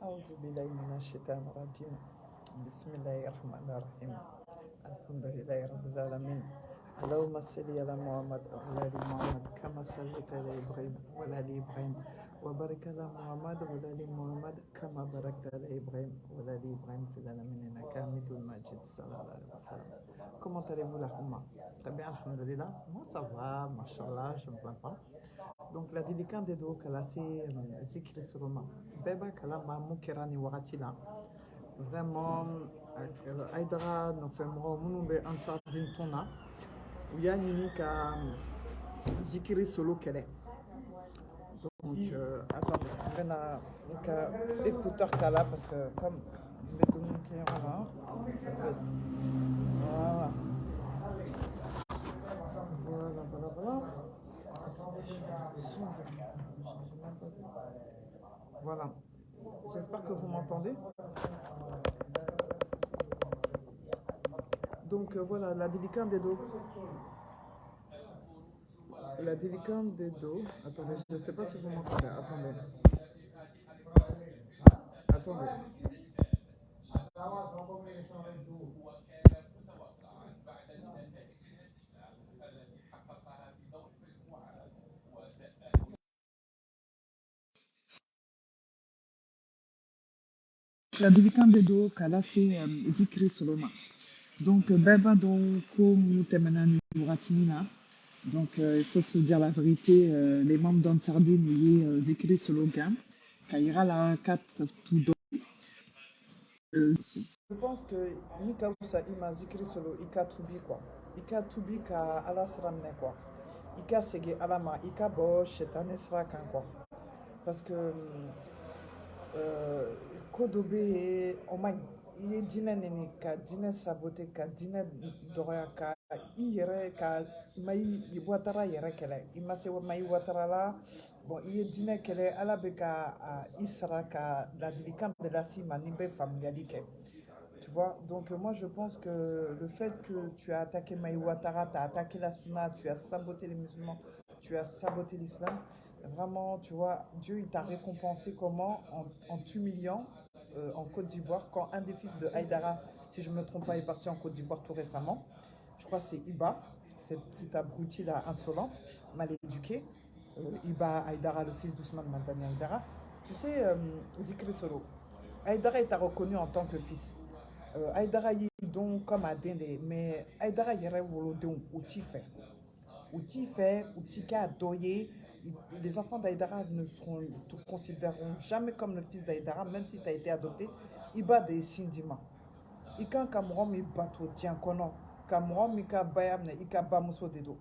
أعوذ بالله من الشيطان الرجيم. بسم الله الرحمن الرحيم. الحمد لله رب العالمين. اللهم صل على محمد وعلى آل محمد كما صليت على إبراهيم وعلى آل إبراهيم وبارك على محمد وعلى آل محمد كما باركت على إبراهيم وعلى آل إبراهيم في العالمين إنك حميد مجيد صلى الله عليه وسلم. Comment allez-vous la Houma? Très bien, alhamdulillah. Moi ça va, mashallah, je ne me plains pas. Donc la délicate de do kala se zikri suruma. Beba kala ma mukirani wakati la. Vraiment, Aïdara nous fait mourir munube ansar din tona. Ou ya nini ka zikri solo kele. Donc attendez, on a ka écouteur kala parce que comme Bedoun qui est là, ça peut être. Voilà. Voilà. Attendez, je suis voilà. J'espère que vous m'entendez. Donc voilà, la délicate des dos. La délicate des dos. Attendez, je ne sais pas si vous m'entendez. Attendez. Attendez. La délicate des dos, kala c'est zikri soloma. Donc, Beba Donko Moutemanani Mouratinina. Donc, il faut se dire la vérité, les membres d'Ansardine, ils zikri slogan. Kaira la 4 tout don. Je pense que Mika Oussa Ima zikri solo Ika Tubi quoi. Ika Tubi ka Alas Ramne quoi. Ika Sege Alama, Ika Bo Shetane Srakan quoi. Parce que Kodobe Oman. Iye dina nini ka dina sabote ka dina dɔgɔya ka i yɛrɛ ka mayi watara yɛrɛ kɛlɛ i ma se mayi watara la bon i ye dinɛ kɛlɛ ala bɛ ka i sara ka ladilikan de lasi ma ni bɛ faamuyali kɛ tu vois donc moi je pense que le fait que tu as attaqué Maï Ouattara, tu as attaqué la Sunna, tu as saboté les musulmans, tu as saboté l'islam, vraiment tu vois Dieu il t'a récompensé comment en t'humiliant en Côte d'Ivoire, quand un des fils de Haïdara, si je ne me trompe pas, est parti en Côte d'Ivoire tout récemment. Je crois que c'est Iba, cette petite abruti là, insolent, mal éduqué. Iba Haïdara, le fils d'Ousmane Mantani Haïdara. Tu sais, Zikri Solo, Haïdara est reconnu en tant que fils. Haïdara yi donc comme Adende, mais Haïdara yɛrɛ wolodenw u t'i fɛ. U t'i fɛ, u t'i kɛ a dɔ ye. Les enfants d'Aïdara ne te considéreront jamais comme le fils d'Aïdara, même si tu as été adopté. Iba de Sindima. Ikan Kamuromi Bato Diankono. Kamuromi Ka Bayam ne Ika Bamuso Dedo.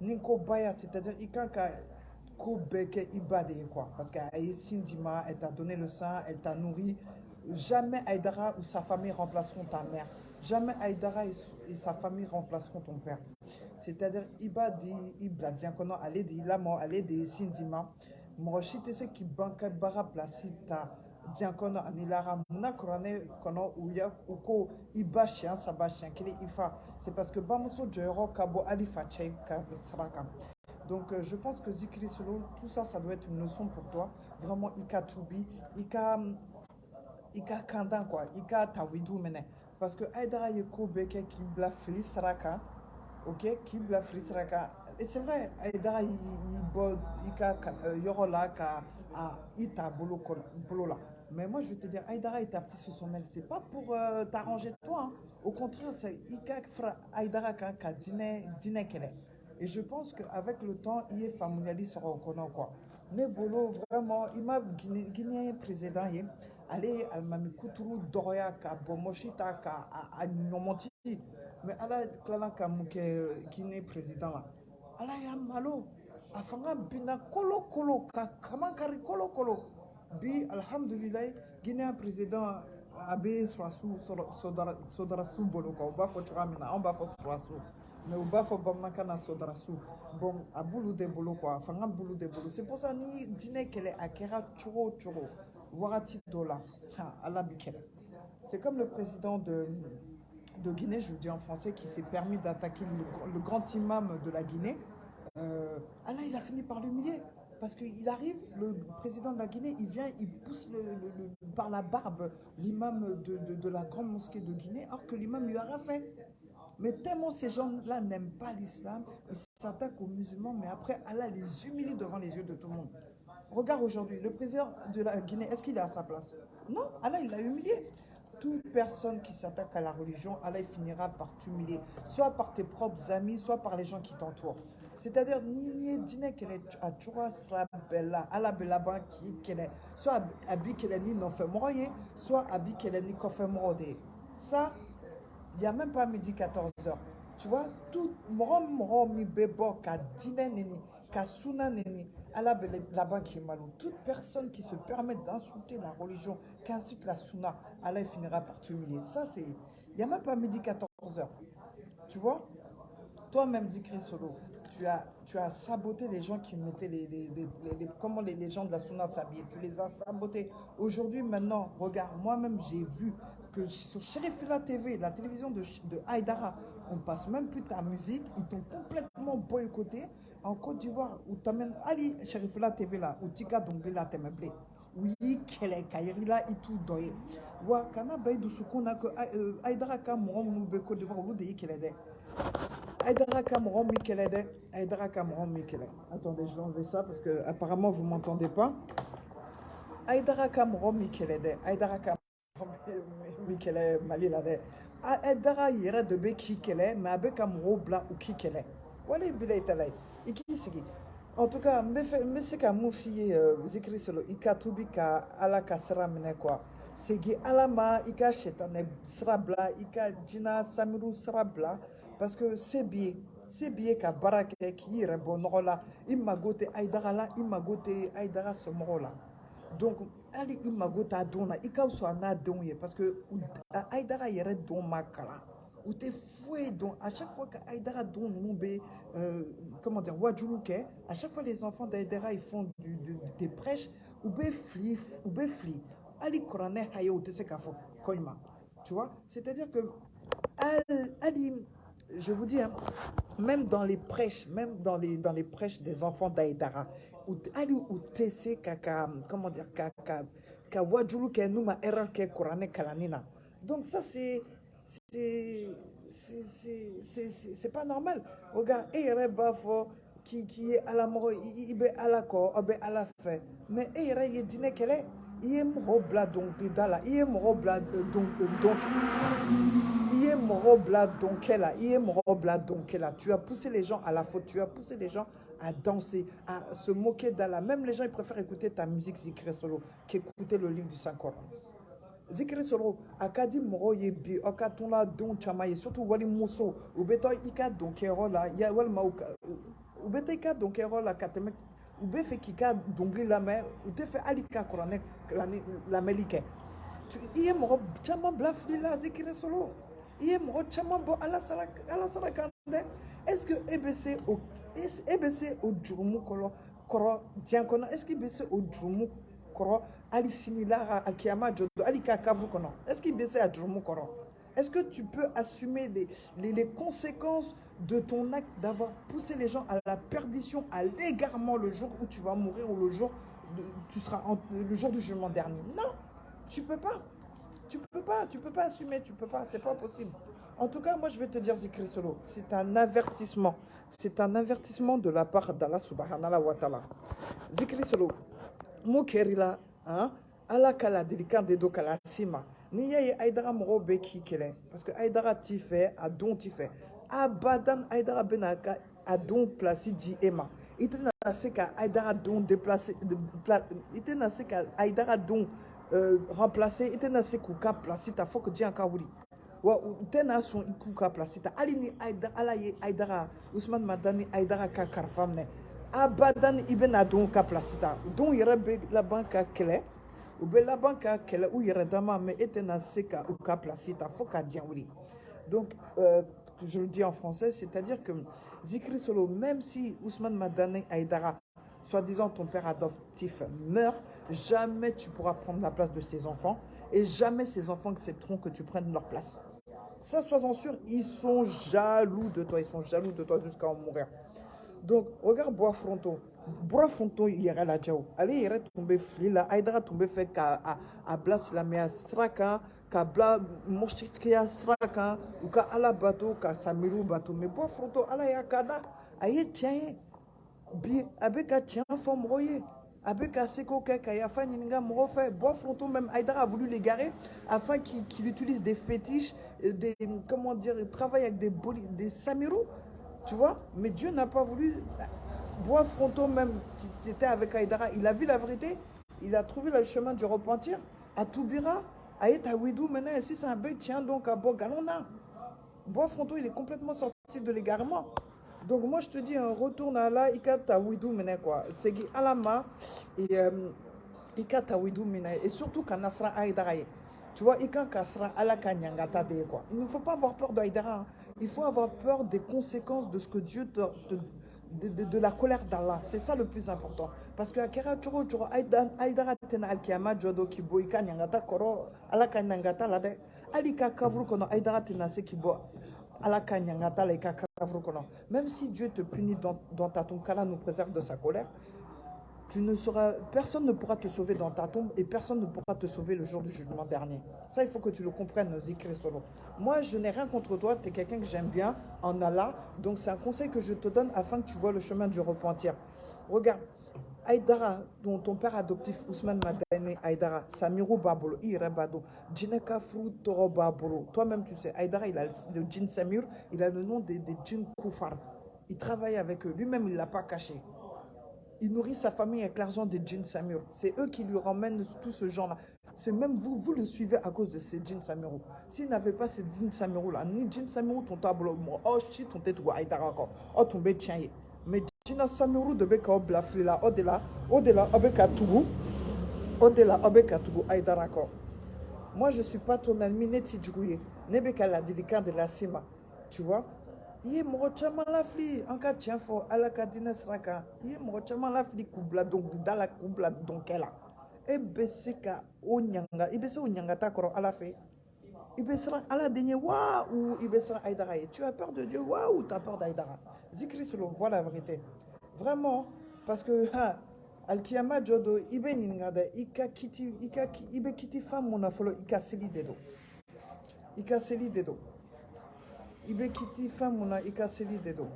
Ninko Baya, c'est-à-dire Ikan Ka Kobeke Iba de quoi. Parce qu'elle Sindima, elle t'a donné le sein, elle t'a nourri. Jamais Aïdara ou sa famille remplaceront ta mère. Jamais Aïdara et sa famille remplaceront ton père. C'est-à-dire, Iba di Ibla Diankono, allez di Lamo, allez di Sindima. Moroshite se ki banka bara placita Diankono Anilara Munakorane Kono Uya Uko Iba Chien Saba Chien Kili Ifa. C'est parce que Bamuso Jero Kabo Alifa Chei Saraka. Donc je pense que Zikri Solo, tout ça, ça doit être une leçon pour toi. Vraiment, Ika Tubi, Ika Kandan quoi, Ika Tawidou Mene. Parce que Aïdara Yeko Beke qui bla Fili Saraka, ok, qui bla Fili Saraka. Et c'est vrai, Aïdara Ika Yorola Ka Ita Bolo là. Mais moi je vais te dire, Aïdara il t'a pris sous son aile, c'est pas pour t'arranger toi. Hein. Au contraire, c'est Ika Fra Aïdara Ka Dine Kele. Et je pense qu'avec le temps, il est familier sera reconnaissant quoi. Nebolo, vraiment, il m'a Guinéen président. Allez, Almami Kouturu, Doria, Ka Bomoshita, Ka Nyomoti. Mais ala Klalan Kamouke, Guinée président là. Ala ya malo. Afanga bina kolo kolo, ka kamankari kolo kolo. Bi, alhamdulillah, Guinéen président. Abe Swasu, Sodarasu Boloka, on va faire Turamina, on va faire Swasu. Mais on va faire Bamnakana Sodarasu. Bon, à boulot de bolo quoi, fanga boulot de bolo. C'est pour ça ni dîner qu'elle est à Kera Churo Churo, Warati Dola, à la Bikele. C'est comme le président de Guinée, je le dis en français, qui s'est permis d'attaquer le grand imam de la Guinée. Allah, il a fini par l'humilier. Parce qu'il arrive, le président de la Guinée, il vient, il pousse par la barbe l'imam de la grande mosquée de Guinée, alors que l'imam lui a rien fait. Mais tellement ces gens-là n'aiment pas l'islam, ils s'attaquent aux musulmans, mais après, Allah les humilie devant les yeux de tout le monde. Regarde aujourd'hui, le président de la Guinée, est-ce qu'il est à sa place? Non, Allah, il l'a humilié. Toute personne qui s'attaque à la religion, Allah il finira par t'humilier, soit par tes propres amis, soit par les gens qui t'entourent. C'est-à-dire, ni dîner qu'elle est à Choura sera bella, à la bella qui qu'elle est, soit abi qu'elle est ni non fait moroyer, soit abi qu'elle est ni qu'on fait moroyer. Ça, il n'y a même pas midi 14 heures. Tu vois, tout morom mi bebo ka dîner neni, ka suna neni, à la bas qui est malou. Toute personne qui se permet d'insulter la religion, qui insulte la sunna, Allah il finira par t'humilier. Ça, c'est. Il n'y a même pas midi 14 heures. Tu vois? Toi-même, Zikri Solo, tu as saboté les gens qui mettaient comment les gens de la Sunna s'habillaient. Tu les as sabotés. Aujourd'hui, maintenant, regarde, moi-même, j'ai vu que sur Sherifila TV, la télévision de Haïdara, on passe même plus ta musique. Ils t'ont complètement boycotté. En Côte d'Ivoire, où t'amènes Ali Sherifila TV là, où Tika Dongela Temeble. Oui, quel est Kairi là, et tout doye. Wa kana bay du sukuna que Haïdara ka mo mu be Côte d'Ivoire ou de yikele. Aïdara Cameron Mikelede. Aïdara Cameron Mikelede. Attendez, je vais enlever ça parce que apparemment vous ne m'entendez pas. Aïdara Cameron Mikelede. Aïdara Cameron Mikelede Malilade. Aïdara Yere de Be Kikele, mais avec Cameron Bla ou Kikele. Voilà, il est allé. En tout cas, mais c'est qu'à mon fille, Zikri Solo, Ika Tubika, Ala Kasra Mene quoi. Segi Alama, Ika Chetane Srabla, Ika Jina Samiru Srabla. Parce que c'est bien qu'à Barake qui est bon là, il m'a goûté Aïdara là, il m'a goûté Aïdara ce mot là. Donc, Ali il m'a goûté à Dona, il a aussi un adonye parce que Aïdara y est don makala. Ou t'es foué donc à chaque fois qu'Aïdara don nous comment dire Wadjoulouke, à chaque fois les enfants d'Aïdara ils font des prêches ou be fli. Ali Korané haye ou t'es qu'à fond koima. Tu vois, c'est-à-dire que Ali je vous dis, hein, même dans les prêches, même dans les prêches des enfants d'Aïdara, où tessé kaka, comment dire, kaka wajulu ke numa erreur ke korane kalanina. Donc ça c'est, c'est pas normal. Regarde, et bafo qui est à la mort, il est à la corps, il est à la fin. Mais il dîne qu'elle est, il est mort donc il est mort donc. Tu as poussé les gens à la faute, tu as poussé les gens à danser, à se moquer d'Allah. Même les gens, ils préfèrent écouter ta musique Zikri Solo qu'écouter le livre du Saint-Coran. Zikri Solo, akadi moro yebi, okatuna don chamaye, surtout wali moso, ubeto ika don kerola, ya wal mauka, ubeto ika don kerola kateme, ubefe kika dongli la mer, utefe alika korane la melike. Tu es moro chama blafli la Zikri Solo. Il est mort chamambo à la sarakande. Est-ce que EBC au Djurmu Koro Diankona, est-ce qu'il baisse au Djurmu Koro Alisinila Akiama Jodo Alika Kavukono? Est-ce qu'il baisse à Djurmu Koro? Est-ce que tu peux assumer les conséquences de ton acte d'avoir poussé les gens à la perdition, à l'égarement le jour où tu vas mourir ou le jour le jour du jugement dernier? Non, tu peux pas. Tu peux pas assumer, tu peux pas, c'est pas possible. En tout cas, moi je vais te dire Zikri Solo, c'est un avertissement. C'est un avertissement de la part d'Allah subhanahu wa ta'ala. Zikri Solo, Mokerila, hein, Allah kala delikan de do kala sima. Ni yaye Aïdara moro beki kele. Parce que Aïdara ti fait, a don ti fait. Abadan Aïdara benaka a don placé di ema. Il était assez qu'à Aïdara don déplacé, il était assez qu'à Aïdara don remplacer, il était assez qu'à placer ta faut que Dieu en kaouli. Wa tena son ikuka placita alini Aïdara alaye Aïdara Ousmane Madani Aïdara ka karfamne abadan ibena don ka placita don yere la banque kele ou be la banque kele ou yere dama mais etena seka ou ka placita faut ka diaouli. Donc je le dis en français, c'est-à-dire que Zikri Solo, même si Ousmane Madani Aïdara, soi-disant ton père adoptif, meurt, jamais tu pourras prendre la place de ses enfants et jamais ces enfants accepteront que tu prennes leur place. Ça, sois-en sûr, ils sont jaloux de toi jusqu'à en mourir. Donc, regarde Bois Fronto. Bora fonto yɛrɛ lajɛ o ale yɛrɛ tun bɛ fili la Aïdara tun bɛ fɛ ka a bila silamɛya sira kan ka bila mɔsikiya sira kan u ka ala bato ka samiriw bato mais bora fonto ala y'a ka da a ye tiɲɛ ye bi a bɛ ka tiɲɛ fɔ mɔgɔw ye a bɛ ka seko kɛ ka yafa ɲininka mɔgɔw fɛ bora fonto même Aïdara a voulu l'égarer afin qu'il utilise des fétiches des comment dire il travaille avec des samirou tu vois mais Dieu n'a pas voulu. Bois Fronto même, qui était avec Aïdara, il a vu la vérité, il a trouvé le chemin du repentir, à Toubira, à Etawidou, maintenant ici c'est un bœuf, tiens donc à Bogalona. Bois Fronto, il est complètement sorti de l'égarement. Donc moi je te dis, retourne à là, Ika Tawidou, maintenant quoi. C'est qui Alama, et Ika Tawidou, maintenant, et surtout Kanasra Aïdara. Tu vois, Ika Kasra Alaka Nyangata de quoi. Il ne faut pas avoir peur d'Aïdara, il faut avoir peur des conséquences de ce que Dieu de la colère d'Allah. C'est ça le plus important. Parce que Akira Choro Choro Aïdara Tena Alkiama Jodo Kibo Ika Nyangata Koro Alaka Nyangata Lade Alika Kavru Kono Aïdara Tena Sekibo Alaka Nyangata Laika Kavru Kono. Même si Dieu te punit dans ta tombe, qu'Allah nous préserve de sa colère, personne ne pourra te sauver dans ta tombe et personne ne pourra te sauver le jour du jugement dernier. Ça, il faut que tu le comprennes, Zikri Solo. Moi, je n'ai rien contre toi, tu es quelqu'un que j'aime bien en Allah, donc c'est un conseil que je te donne afin que tu vois le chemin du repentir. Regarde, Aïdara, dont ton père adoptif Ousmane Madane Aïdara, Samirou Babolo, Irebado, Djineka Frou Toro Babolo. Toi-même, tu sais, Aïdara, il a le djinn Samir, il a le nom des djinns Koufar. Il travaille avec eux, lui-même, il ne l'a pas caché. Il nourrit sa famille avec l'argent des djinns Samir. C'est eux qui lui ramènent tout ce genre-là. C'est même vous le suivez à cause de ces djinns Samirou. S'il n'avait pas ces djinns Samirou-là, ni djinns Samirou, ton tableau, oh shit, ton tête ou Aïdara encore, oh ton bête chien. Mais djinns Samirou de Beka au Blaflila, au-delà, avec Atougou, au-delà, avec Atougou, Aïdara encore. Moi, je ne suis pas ton ennemi, Neti Djouye, Nebeka la délicate de la Sima. Tu vois? Ye mɔgɔ caman lafili an ka tiɲɛ fɔ ala ka dinɛ sira kan i ye mɔgɔ caman lafili k'u bila dɔnkilida la k'u bila dɔnkɛ la e bɛ se ka o ɲanga i bɛ se o ɲangata kɔrɔ ala fɛ i bɛ siran ala den ye wa ou i bɛ siran Aïdara ye tu as peur de Dieu wa ou tu as peur d'Aïdara Zikri Solo vois la vérité vraiment parce que alkiyama jɔ don i bɛ ɲininka dɛ i bɛ kiti fan mun na fɔlɔ i ka seli de don i ka seli de don i bɛ kiti fɛn mun na i ka seli de don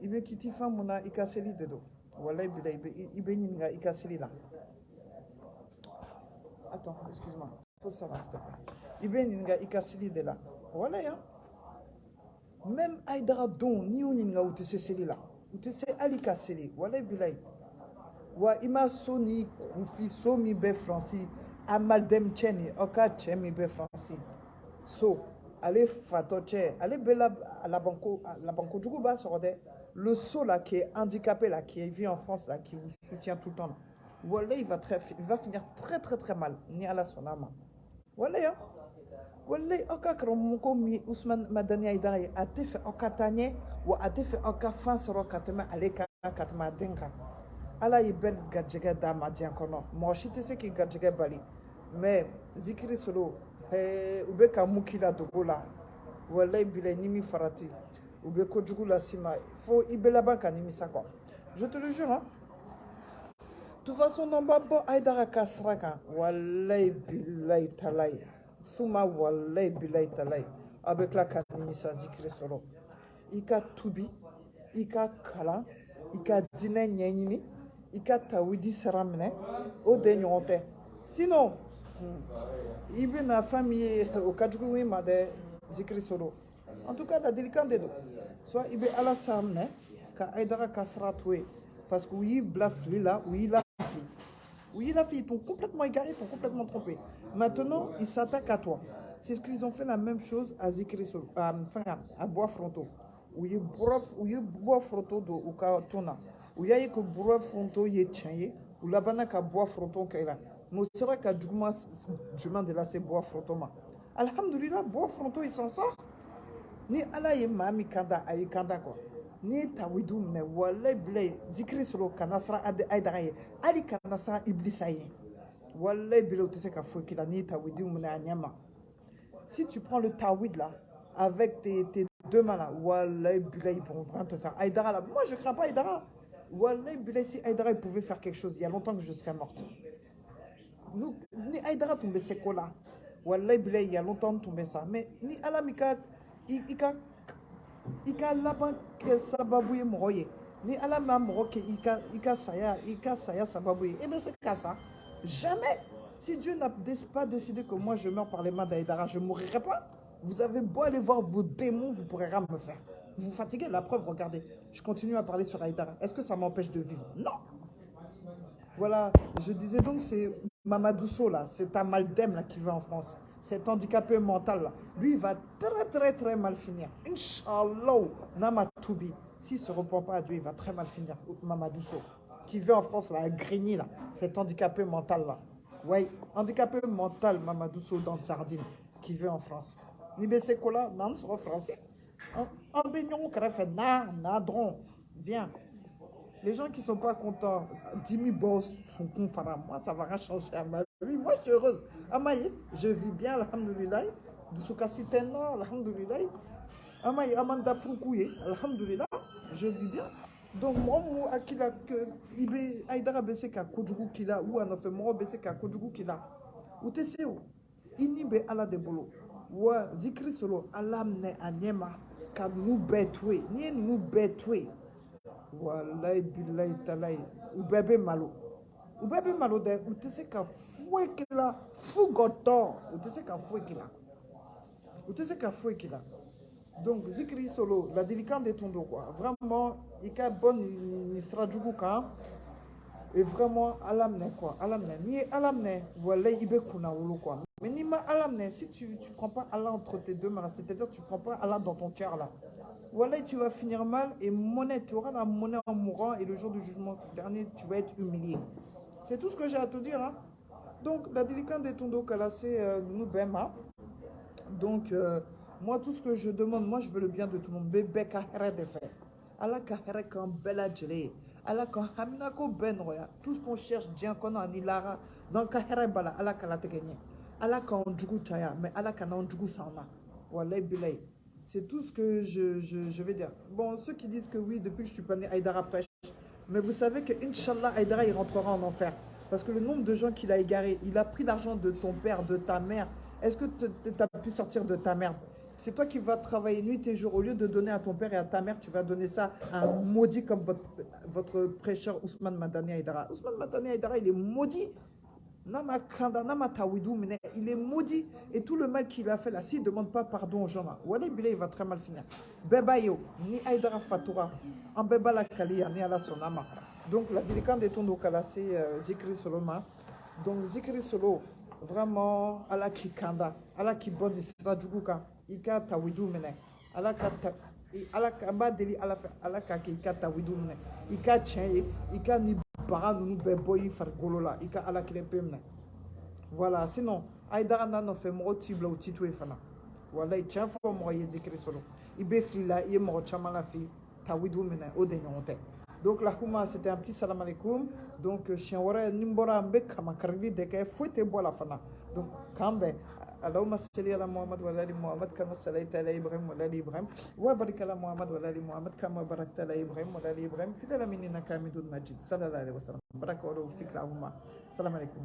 i bɛ kiti fɛn mun na i ka seli de don walayi bila i bɛ ɲininka i ka seli la attends excuse-moi pose ça là s'il te plaît i bɛ ɲininka i ka seli de la walayi même Aïdara don n'i y'u ɲininka u tɛ se seli la u tɛ se hali ka seli walayi bilayi wa i ma so ni kunfi so min bɛ Faransi amalidɛmu cɛ nin aw ka cɛ min bɛ Faransi so ale fatɔ cɛ ale bɛ laban kojugu b'a sɔrɔ dɛ le sot là qui est handicapé là qui vit en France là qui vous soutient tout le temps là voilà il va finir très très très mal ni ala sɔnna ma voilà voilà aw ka karamɔgɔ min Ousmane Madani Aïdara ye a tɛ fɛ aw ka taa ɲɛ wa a tɛ fɛ aw ka fan sɔrɔ ka tɛmɛ ale kan ka tɛmɛ a den kan ala ye bɛɛ garijɛgɛ d'a ma diɲɛ kɔnɔ mɔgɔ si tɛ se k'i garijɛgɛ bali mais Zikri Solo u bɛ ka mun k'i la dogo la walayi bilayi ni min farati u bɛ kojugu las'i ma fo i bɛ laban ka nimisa quoi je te le jure hein. De toute façon n'an b'a bɔ Aïdara ka sira kan walayi bilayi talayi suma walayi bilayi talayi aw bɛ tila ka nimisa Zikri Solo i ka tubi i ka kalan i ka dinɛ ɲɛɲini i ka tawhidi sira minɛ o de ɲɔgɔn tɛ sinon i bɛna fɛn min ye o ka jugu i ma dɛ Zikri Solo en tout cas ladilikan de don soit i bɛ ala sira minɛ ka Aïdara ka sira to yen parce que u y'i bila fili la u y'i lafili ils t'ont complètement égaré, ils t'ont complètement trompé. Maintenant, ils s'attaquent à toi. C'est ce qu'ils ont fait la même chose à Zikri Solo, à Bois Fronto. Où il y a Bois Fronto de Ukatona. Où il y a que Bois Fronto y est changé. Où la banane ka Bois Fronto qui est là. Nous sera qu'à Djuma de là c'est Bois Fronto. Alhamdulillah, Bois Fronto il s'en sort. Ni ala ye mami kanda ayi kanda quoi. Ni tawhidou mne wallahi bilay Zikri Solo kanasra Aïdara ye ali kanasra iblisa ye wallahi bilay tu sais ka fou kila ni tawhidou mne anyama. Si tu prends le tawhid là avec tes deux mains là wallahi bilay ils pourront te faire Aïdara là. Moi je crains pas Aïdara. Wallahi, Bilal, si Aïdara il pouvait faire quelque chose, il y a longtemps que je serais morte. Nous, ni Aïdara tombé c'est quoi là? Wallahi, Bilal, il y a longtemps tombé ça. Mais ni Alamika, ika laban kɛ sababu ye mɔgɔ ye ni ala ma mɔgɔ kɛ i ka saya sababu ye e bɛ se ka sa jamais. Si Dieu n'a pas décidé que moi je meurs par les mains d'Aïdara, je ne mourrai pas. Vous avez beau aller voir vos démons, vous ne pourrez rien me faire. Vous vous fatiguez, la preuve, regardez. Je continue à parler sur Aïdara. Est-ce que ça m'empêche de vivre? Non. Voilà, je disais donc, c'est Mamadou Sow, là, c'est un Maldem là, qui va en France. Cet handicapé mental, là. Lui, il va très, très, très mal finir. Inch'Allah, Namatoubi. S'il ne se repent pas à Dieu, il va très mal finir. Mamadou Sow, qui vit en France, là, à Grigny, là. Cet handicapé mental, là. Oui, handicapé mental, Mamadou Sow, dans Sardine, qui vit en France. Nibé Kola, non, c'est français. En baignon, nadron, viens. Les gens qui ne sont pas contents, Dimi Boss, son confara, moi, ça ne va rien changer à ma vie. Moi, je suis heureuse. Amaye, je vis bien, alhamdoulilah. Dsoukasi Tenna, alhamdoulilah. Amaye, Amanda Foukouye, alhamdoulilah. Je vis bien. Donc, moi, Akila, que Ibe, Aïdara Beseka, Kodjougou Kila, ou Anofe, Moro Beseka, Kodjougou Kila. Ou Tesséo, Inibe Ala de Bolo. Ou Zikri Solo, Alamne Anyema, Kad nous betoué, ni nous betoué. Wallahi billahi talai ubebe malo de utese ka foué kila fugoto utese ka foué kila donc zikri solo la délicate de ton dos quoi vraiment il a bonne ni strajuguka et vraiment alamne quoi alamne ni alamne wallahi ibe kuna wolo quoi mais ni ma alamne si tu prends pas Allah entre tes deux mains, c'est-à-dire tu prends pas Allah dans ton cœur là. Voilà, tu vas finir mal et monnaie, tu auras la monnaie en mourant et le jour du jugement dernier, tu vas être humilié. C'est tout ce que j'ai à te dire. Hein. Donc, la délicate de ton dos, c'est nous bema. Donc, moi, tout ce que je demande, moi, je veux le bien de tout le monde. Bébé kahre de fait. Allah kahre kan bela djele. Allah kan hamina ko ben roya. Tout ce qu'on cherche, bien qu'on a ni lara. Dans kahre bala, Allah kan la te gagner. Allah kan djugu chaya, mais Allah kan on djugu sauna. Wallahi bilay. C'est tout ce que je vais dire. Bon, ceux qui disent que oui, depuis que je suis pas né, Aïdara prêche. Mais vous savez que, Inch'Allah, Aïdara, il rentrera en enfer. Parce que le nombre de gens qu'il a égarés, il a pris l'argent de ton père, de ta mère. Est-ce que tu as pu sortir de ta mère? C'est toi qui vas travailler nuit et jour. Au lieu de donner à ton père et à ta mère, tu vas donner ça à un maudit comme votre prêcheur Ousmane Madani Aïdara. Ousmane Madani Aïdara, il est maudit. Il est maudit et tout le mal qu'il a fait là, s'il ne demande pas pardon aux gens là, il va très mal finir. Bebayo, ni Aïdara Fatoura, en Beba la Kali, ni ala Sonama. Donc la délicate de ton dokala, c'est Zikri Soloma. Donc Zikri Solo, vraiment, ala ki kanda, ala ki bon isra djuguka, ika tawidou mene, ala ka ba deli ala ka ki ika tawidou mene, ika tchen, ika ni bara nous beboyi fargolola ika ala kilepemna voilà sinon Aïdara nano fait mo tibla ou titwe fana voilà il tient fo mo yezikri solo ibe flila ye mo chamala fi tawidu mena o de nyonte donc la huma c'était un petit salam alaikum donc chien wara nimbora mbe kama karbi de ke fouete bola fana donc kambe اللهم صل على محمد وعلى ال محمد كما صليت على ابراهيم وعلى ال ابراهيم وبارك على محمد وعلى ال محمد كما باركت على ابراهيم وعلى ال ابراهيم في العالمين انك حميد مجيد صلى الله عليه وسلم بارك الله فيك اللهم السلام عليكم